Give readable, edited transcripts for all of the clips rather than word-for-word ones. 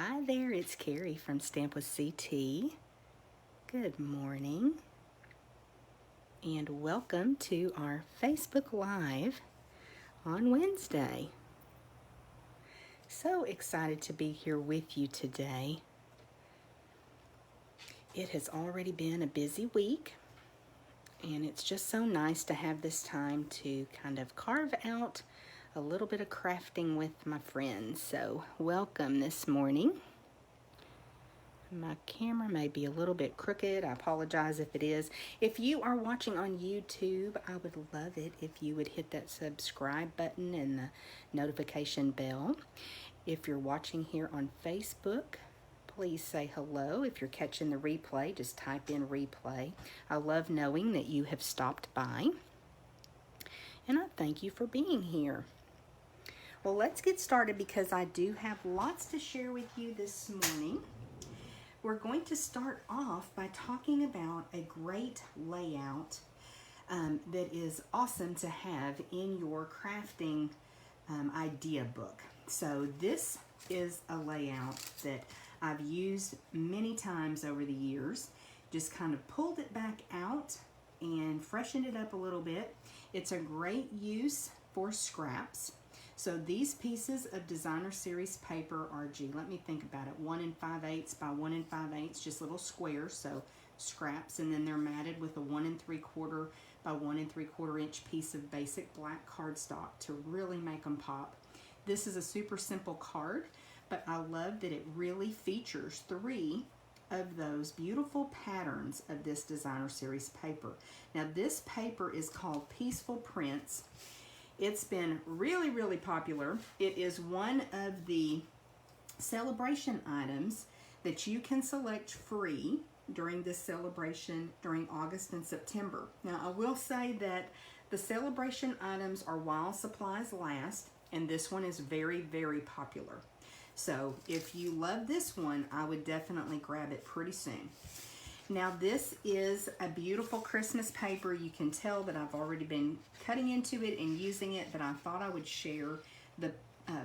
Hi there, it's Carrie from Stamp with CT. Good morning and welcome to our Facebook Live on Wednesday. So excited to be here with you today. It has already been a busy week and it's just so nice to have this time to kind of carve out a little bit of crafting with my friends. So welcome this morning. My camera may be a little bit crooked. I apologize if it is. If you are watching on YouTube, I would love it if you would hit that subscribe button and the notification bell. If you're watching here on Facebook, please say hello. If you're catching the replay, just type in replay. I love knowing that you have stopped by. And I thank you for being here. Well, let's get started because I do have lots to share with you this morning. We're going to start off by talking about a great layout that is awesome to have in your crafting idea book. So this is a layout that I've used many times over the years. Just kind of pulled it back out and freshened it up a little bit. It's a great use for scraps. So these pieces of designer series paper are, let me think about it, 1 5/8 by 1 5/8, just little squares, so scraps, and then they're matted with a 1 3/4 by 1 3/4 inch piece of basic black cardstock to really make them pop. This is a super simple card, but I love that it really features 3 of those beautiful patterns of this designer series paper. Now this paper is called Peaceful Prints. It's been really popular. It is one of the Sale-a-Bration items that you can select free during this celebration during August and September. Now I will say that the Sale-a-Bration items are while supplies last, and this one is very popular. So if you love this one, I would definitely grab it pretty soon. Now this is a beautiful Christmas paper. You can tell that I've already been cutting into it and using it, but I thought I would share the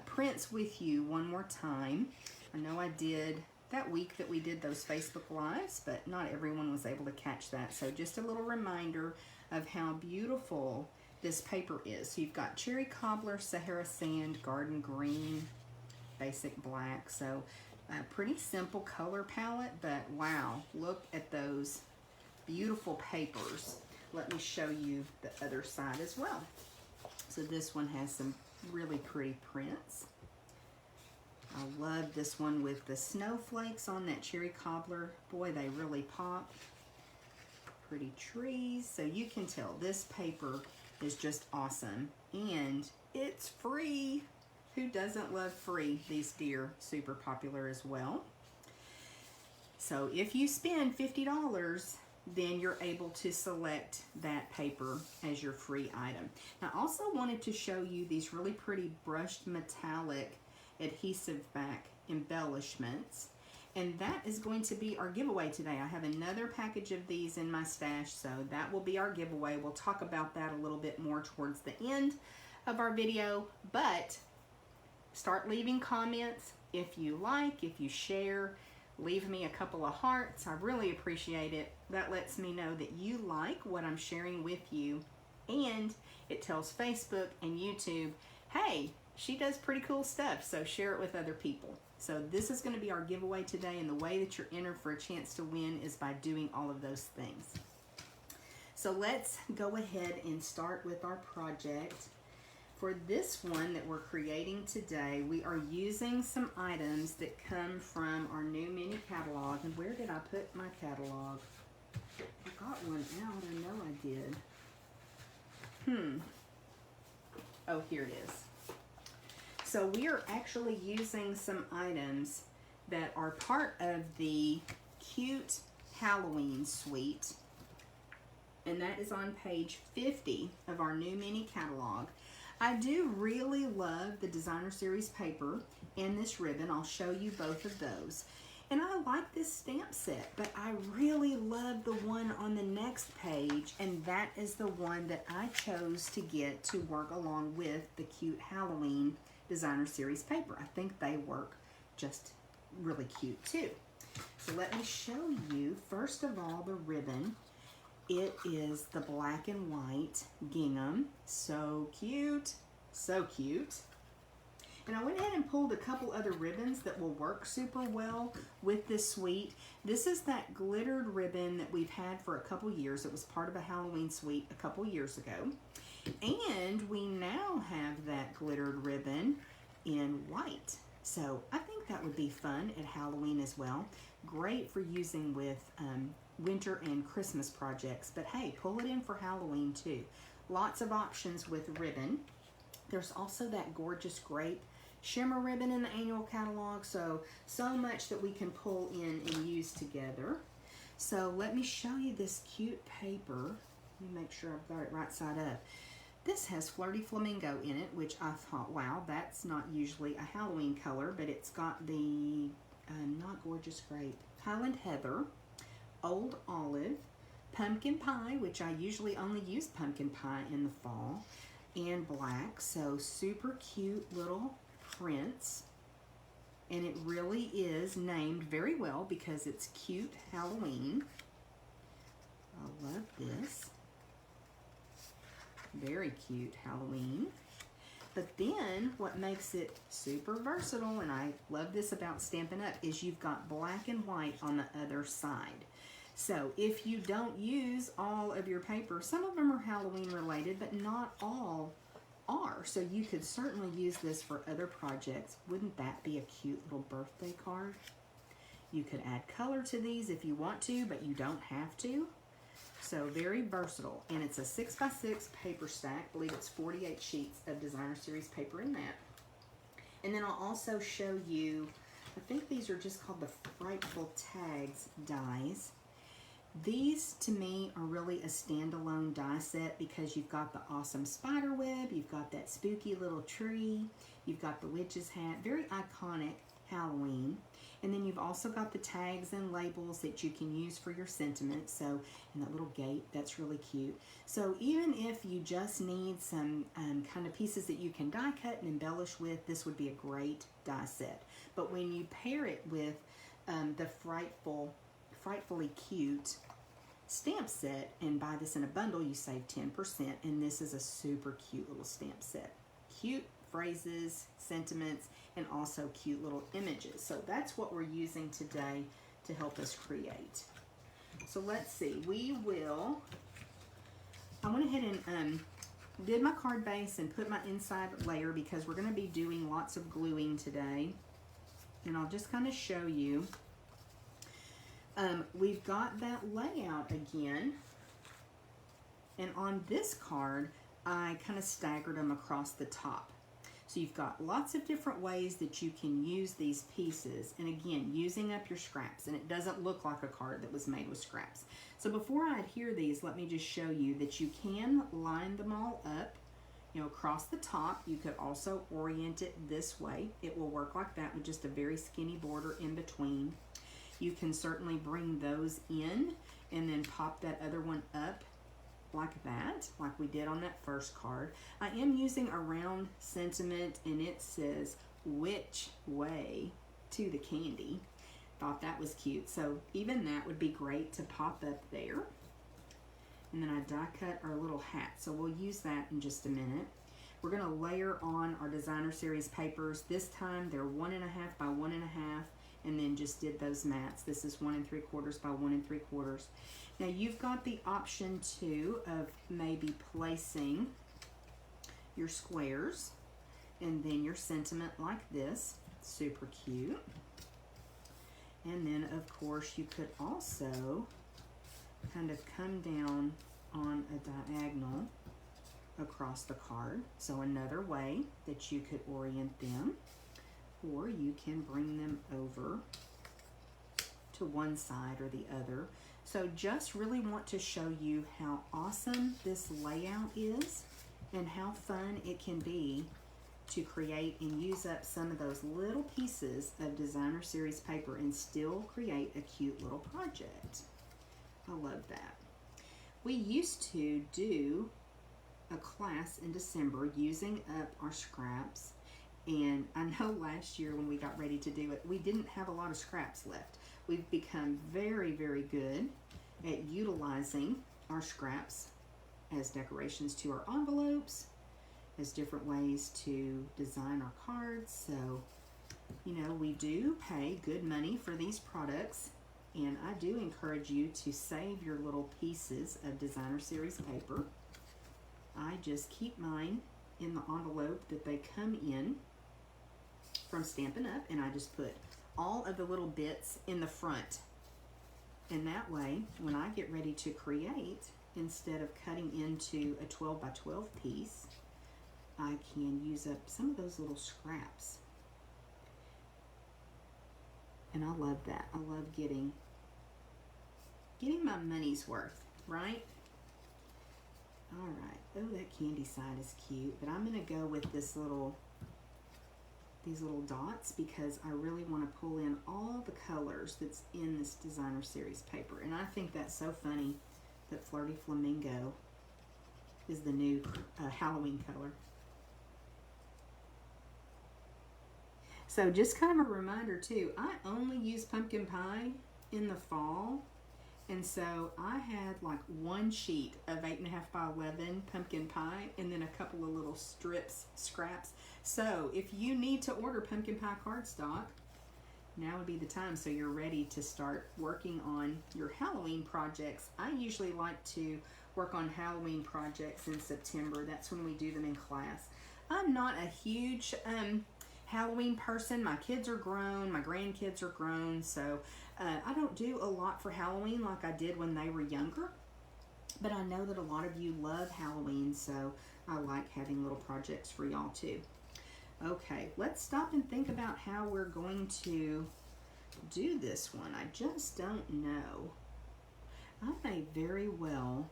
prints with you one more time. I know I did that week that we did those Facebook Lives, but not everyone was able to catch that. So just a little reminder of how beautiful this paper is. So you've got Cherry Cobbler, Sahara Sand, Garden Green, Basic Black. So a pretty simple color palette, but wow, look at those beautiful papers. Let me show you the other side as well. So this one has some really pretty prints. I love this one with the snowflakes on that Cherry Cobbler. Boy, they really pop. Pretty trees. So you can tell this paper is just awesome, and it's free. Who doesn't love free? These deer, super popular as well. So if you spend $50, then you're able to select that paper as your free item. Now I also wanted to show you these really pretty brushed metallic adhesive back embellishments. And that is going to be our giveaway today. I have another package of these in my stash, so that will be our giveaway. We'll talk about that a little bit more towards the end of our video, but start leaving comments if you like, if you share. Leave me a couple of hearts. I really appreciate it. That lets me know that you like what I'm sharing with you, and it tells Facebook and YouTube, hey, she does pretty cool stuff, so share it with other people. So this is going to be our giveaway today, and the way that you're entered for a chance to win is by doing all of those things. So let's go ahead and start with our project. For this one that we're creating today, we are using some items that come from our new mini catalog. And where did I put my catalog? I got one out, I know I did. Oh, here it is. So we are actually using some items that are part of the Cute Halloween suite. And that is on page 50 of our new mini catalog. I do really love the designer series paper and this ribbon. I'll show you both of those. And I like this stamp set, but I really love the one on the next page, and that is the one that I chose to get to work along with the Cute Halloween designer series paper. I think they work just really cute too. So let me show you, first of all, the ribbon. It is the black and white gingham. So cute, so cute. And I went ahead and pulled a couple other ribbons that will work super well with this suite. This is that glittered ribbon that we've had for a couple years. It was part of a Halloween suite a couple years ago. And we now have that glittered ribbon in white. So I think that would be fun at Halloween as well. Great for using with winter and Christmas projects. But hey, pull it in for Halloween too. Lots of options with ribbon. There's also that gorgeous grape shimmer ribbon in the annual catalog. So much that we can pull in and use together. So let me show you this cute paper. Let me make sure I've got it right side up. This has Flirty Flamingo in it, which I thought, wow, that's not usually a Halloween color, but it's got the not gorgeous grape, Highland Heather, Old Olive, Pumpkin Pie, which I usually only use pumpkin pie in the fall, and black. So super cute little prints. And it really is named very well because it's cute Halloween. I love this. Very cute Halloween. But then what makes it super versatile, and I love this about Stampin' Up, is you've got black and white on the other side. So if you don't use all of your paper, some of them are Halloween related, but not all are. So you could certainly use this for other projects. Wouldn't that be a cute little birthday card? You could add color to these if you want to, but you don't have to. So very versatile, and it's a 6x6 paper stack. I believe it's 48 sheets of Designer Series paper in that. And then I'll also show you, I think these are just called the Frightful Tags dies. These to me are really a standalone die set because you've got the awesome spider web, you've got that spooky little tree, you've got the witch's hat, very iconic Halloween. And then you've also got the tags and labels that you can use for your sentiments. So, and that little gate, that's really cute. So even if you just need some kind of pieces that you can die cut and embellish with, this would be a great die set. But when you pair it with the Frightfully Cute stamp set and buy this in a bundle, you save 10%. And this is a super cute little stamp set. Cute phrases, sentiments, and also cute little images. So that's what we're using today to help us create. So let's see, I went ahead and did my card base and put my inside layer because we're going to be doing lots of gluing today. And I'll just kind of show you. We've got that layout again. And on this card, I kind of staggered them across the top. So you've got lots of different ways that you can use these pieces. And again, using up your scraps. And it doesn't look like a card that was made with scraps. So before I adhere these, let me just show you that you can line them all up, across the top. You could also orient it this way. It will work like that with just a very skinny border in between. You can certainly bring those in and then pop that other one up like that, like we did on that first card. I am using a round sentiment and it says, "Which way to the candy?" Thought that was cute. So even that would be great to pop up there. And then I die cut our little hat. So we'll use that in just a minute. We're gonna layer on our Designer Series papers. This time they're 1.5 by 1.5, and then just did those mats. This is 1 3/4 by 1 3/4. Now you've got the option too of maybe placing your squares and then your sentiment like this. Super cute. And then of course you could also kind of come down on a diagonal across the card. So another way that you could orient them, or you can bring them over to one side or the other. So just really want to show you how awesome this layout is and how fun it can be to create and use up some of those little pieces of Designer Series paper and still create a cute little project. I love that. We used to do a class in December using up our scraps, And I know last year when we got ready to do it, we didn't have a lot of scraps left. We've become very, very good at utilizing our scraps as decorations to our envelopes, as different ways to design our cards. So, you know, we do pay good money for these products, and I do encourage you to save your little pieces of designer series paper. I just keep mine in the envelope that they come in from Stampin' Up, and I just put all of the little bits in the front. And that way, when I get ready to create, instead of cutting into a 12 by 12 piece, I can use up some of those little scraps. And I love that. I love getting my money's worth, right? All right. Oh, that candy side is cute, but I'm going to go with these little dots because I really want to pull in all the colors that's in this designer series paper. And I think that's so funny that Flirty Flamingo is the new Halloween color. So just kind of a reminder too, I only use pumpkin pie in the fall. And so I had like one sheet of 8.5 by 11 pumpkin pie and then a couple of little scraps. So if you need to order pumpkin pie cardstock, now would be the time so you're ready to start working on your Halloween projects. I usually like to work on Halloween projects in September. That's when we do them in class. I'm not a huge Halloween person. My kids are grown, my grandkids are grown, so I don't do a lot for Halloween like I did when they were younger, but I know that a lot of you love Halloween, so I like having little projects for y'all too. Okay, let's stop and think about how we're going to do this one. I just don't know. I may very well,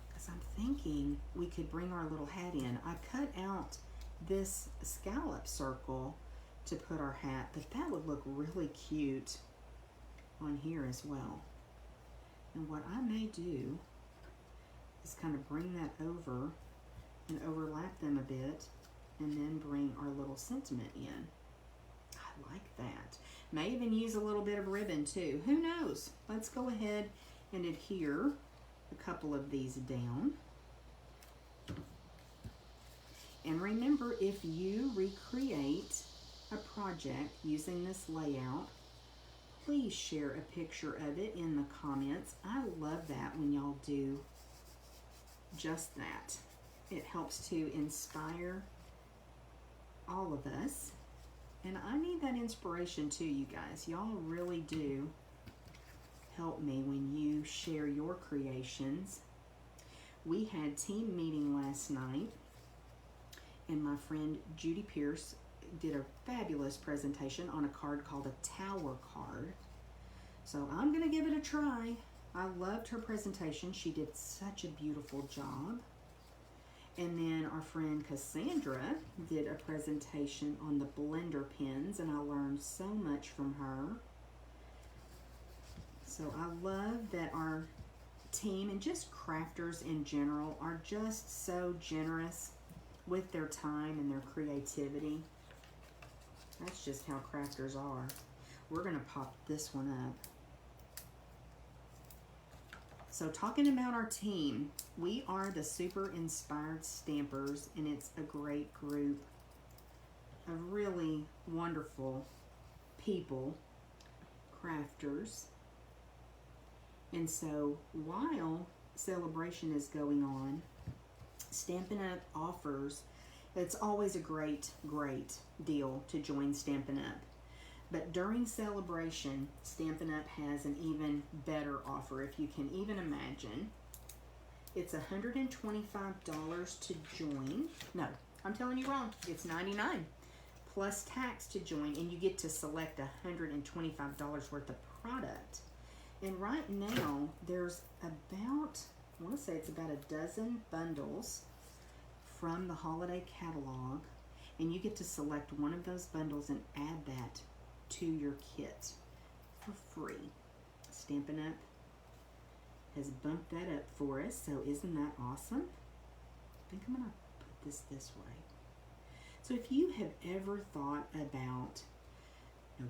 because I'm thinking we could bring our little hat in. I cut out this scallop circle to put our hat, but that would look really cute on here as well. And what I may do is kind of bring that over and overlap them a bit and then bring our little sentiment in. I like that. May even use a little bit of ribbon too. Who knows? Let's go ahead and adhere a couple of these down. And remember, if you recreate a project using this layout, please share a picture of it in the comments. I love that when y'all do just that. It helps to inspire all of us. And I need that inspiration too, you guys. Y'all really do help me when you share your creations. We had team meeting last night, and my friend Judy Pierce did a fabulous presentation on a card called a tower card. So I'm going to give it a try. I loved her presentation. She did such a beautiful job. And then our friend Cassandra did a presentation on the blender pens, and I learned so much from her. So I love that our team and just crafters in general are just so generous with their time and their creativity. That's just how crafters are. We're going to pop this one up. So talking about our team, we are the Super Inspired Stampers, and it's a great group of really wonderful people, crafters. And so while Sale-a-Bration is going on, Stampin' Up offers, it's always a great deal to join Stampin' Up. But during Sale-a-Bration, Stampin' Up has an even better offer, if you can even imagine. It's $125 to join. No, I'm telling you wrong. It's $99 plus tax to join, and you get to select $125 worth of product. And right now, there's about, I want to say it's about a dozen bundles from the holiday catalog, and you get to select one of those bundles and add that to your kit for free. Stampin' Up has bumped that up for us, so isn't that awesome? I think I'm gonna put this way. So if you have ever thought about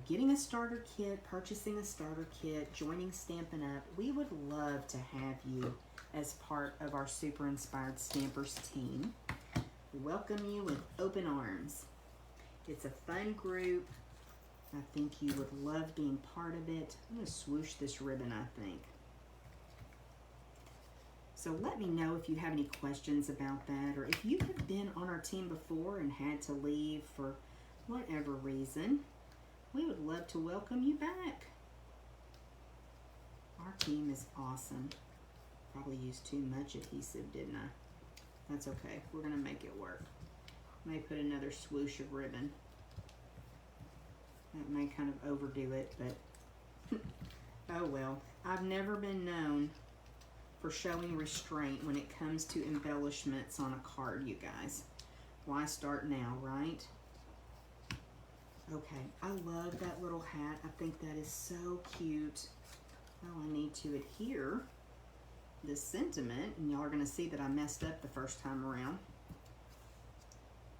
getting a starter kit, purchasing a starter kit, joining Stampin' Up, we would love to have you as part of our Super Inspired Stampers team. We welcome you with open arms. It's a fun group. I think you would love being part of it. I'm going to swoosh this ribbon, I think. So let me know if you have any questions about that, or if you have been on our team before and had to leave for whatever reason. We would love to welcome you back. Our team is awesome. Probably used too much adhesive, didn't I? That's okay. We're going to make it work. May put another swoosh of ribbon. That may kind of overdo it, but oh well. I've never been known for showing restraint when it comes to embellishments on a card, you guys. Why start now, right? Okay, I love that little hat. I think that is so cute. Well, I need to adhere this sentiment, and y'all are going to see that I messed up the first time around,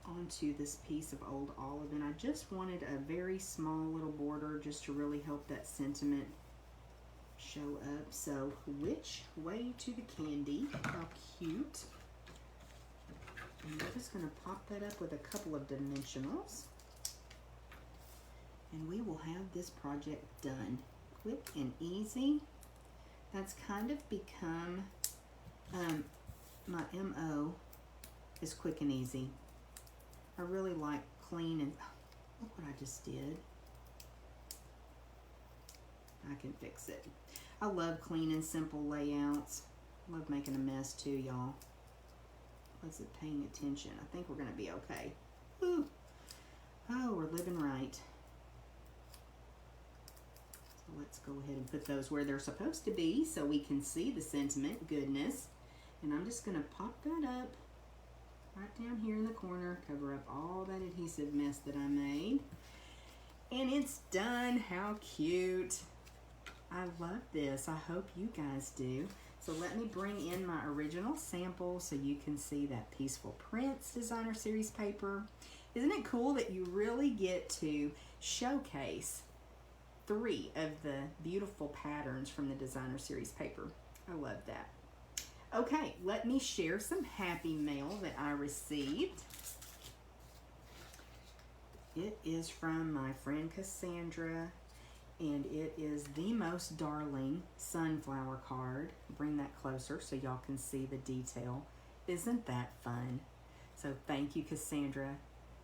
onto this piece of old olive, and I just wanted a very small little border just to really help that sentiment show up. So, which way to the candy? How cute. And we're just going to pop that up with a couple of dimensionals. And we will have this project done. Quick and easy. That's kind of become my MO, is quick and easy. I really like clean and, look what I just did. I can fix it. I love clean and simple layouts. I love making a mess too, y'all. Was it paying attention? I think we're gonna be okay. Woo. Oh, we're living right. Let's go ahead and put those where they're supposed to be so we can see the sentiment goodness. And I'm just going to pop that up right down here in the corner, cover up all that adhesive mess that I made. And it's done. How cute. I love this. I hope you guys do. So let me bring in my original sample so you can see that Peaceful Prince Designer Series paper. Isn't it cool that you really get to showcase 3 of the beautiful patterns from the Designer Series paper? I love that. Okay, let me share some happy mail that I received. It is from my friend Cassandra, and it is the most darling sunflower card. Bring that closer so y'all can see the detail. Isn't that fun? So thank you, Cassandra.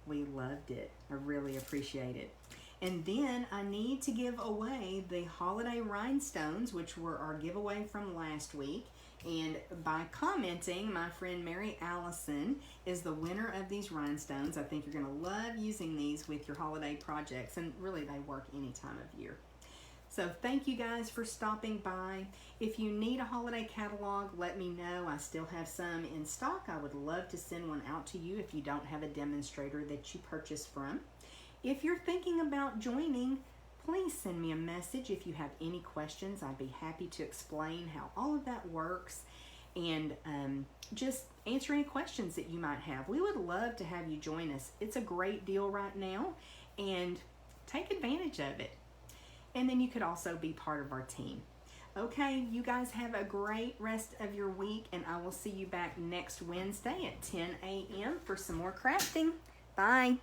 We loved it. I really appreciate it. And then I need to give away the holiday rhinestones, which were our giveaway from last week. And by commenting, my friend Mary Allison is the winner of these rhinestones. I think you're going to love using these with your holiday projects, and really they work any time of year. So thank you guys for stopping by. If you need a holiday catalog, let me know. I still have some in stock. I would love to send one out to you if you don't have a demonstrator that you purchase from. If you're thinking about joining, please send me a message if you have any questions. I'd be happy to explain how all of that works and just answer any questions that you might have. We would love to have you join us. It's a great deal right now, and take advantage of it. And then you could also be part of our team. Okay, you guys have a great rest of your week, and I will see you back next Wednesday at 10 a.m. for some more crafting. Bye.